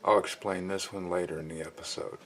I'll explain this one later in the episode.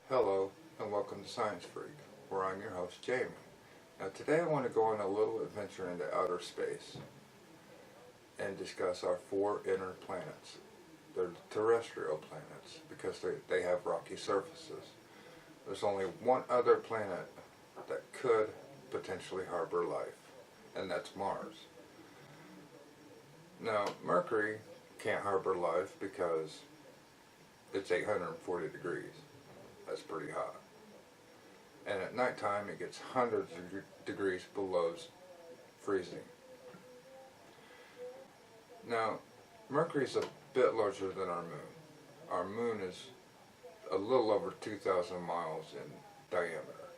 Hello, and welcome to Science Freak, where I'm your host, Jamie. Now today I want to go on a little adventure into outer space and discuss our 4 inner planets. They're terrestrial planets because they have rocky surfaces. There's only one other planet that could potentially harbor life, and that's Mars. Now, Mercury can't harbor life because it's 840 degrees. That's pretty hot. And at nighttime it gets hundreds of degrees below freezing. Now, Mercury's a bit larger than our moon. Our moon is a little over 2,000 miles in diameter.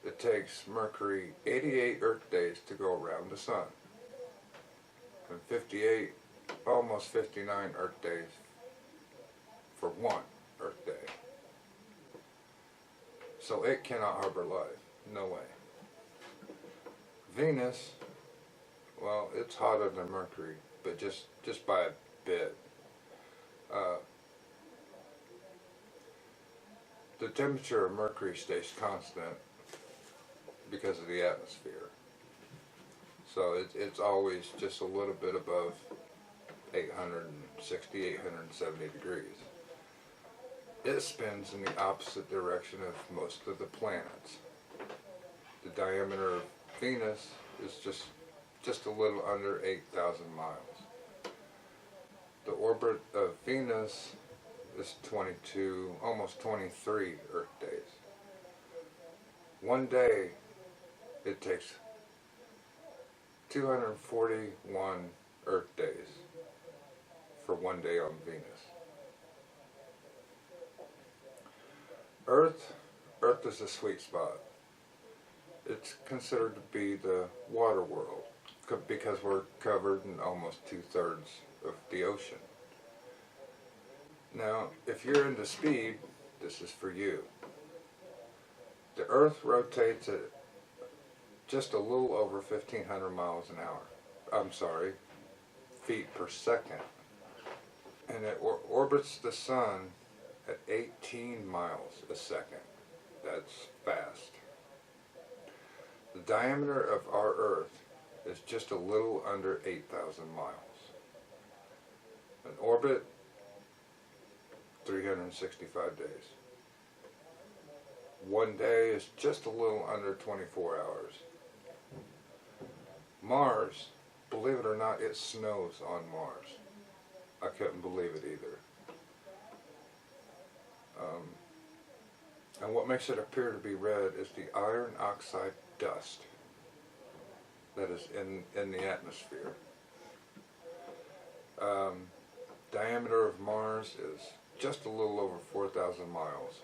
It takes Mercury 88 Earth days to go around the sun, and 58, almost 59 Earth days for one Earth day. So it cannot harbor life. No way. Venus, well, it's hotter than Mercury, but just by a bit. The temperature of Mercury stays constant because of the atmosphere. So it's always just a little bit above 860, 870 degrees. It spins in the opposite direction of most of the planets. The diameter of Venus is just a little under 8,000 miles. The orbit of Venus is 22, almost 23 Earth days. One day it takes 241 Earth days for one day on Venus. Earth is a sweet spot. It's considered to be the water world because we're covered in almost 2/3 of the ocean. Now, if you're into speed, this is for you. The Earth rotates at just a little over 1,500 miles an hour. I'm sorry, feet per second. And it orbits the sun at 18 miles a second. That's fast. The diameter of our Earth is just a little under 8,000 miles. An orbit, 365 days. One day is just a little under 24 hours. Mars, believe it or not, it snows on Mars. I couldn't believe it either. And what makes it appear to be red is the iron oxide dust that is in the atmosphere. Diameter of Mars is just a little over 4,000 miles.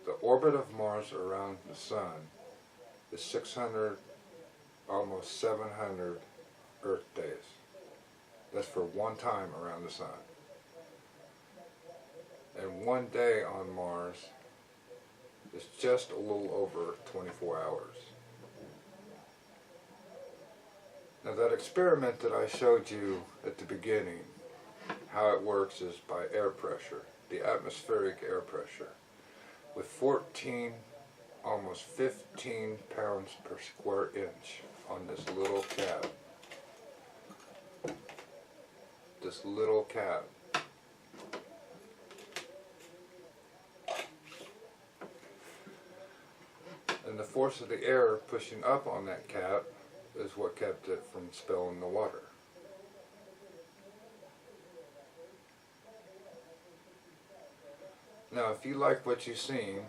The orbit of Mars around the Sun is 600, almost 700 Earth days. That's for one time around the Sun. And one day on Mars is just a little over 24 hours. Now that experiment that I showed you at the beginning, how it works is by air pressure, the atmospheric air pressure, with 14, almost 15 pounds per square inch on this little cap. This little cap. And the force of the air pushing up on that cap is what kept it from spilling the water. Now, if you like what you've seen,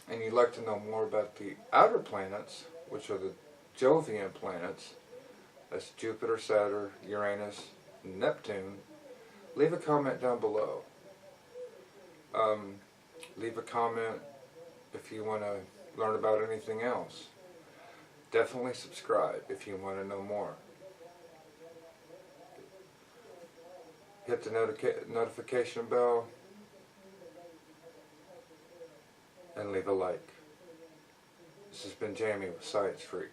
and you'd like to know more about the outer planets, which are the Jovian planets, that's Jupiter, Saturn, Uranus, Neptune, leave a comment down below. Leave a comment if you want to learn about anything else. Definitely subscribe if you want to know more. Hit the notification bell and leave a like. This has been Jamie with Science Freak.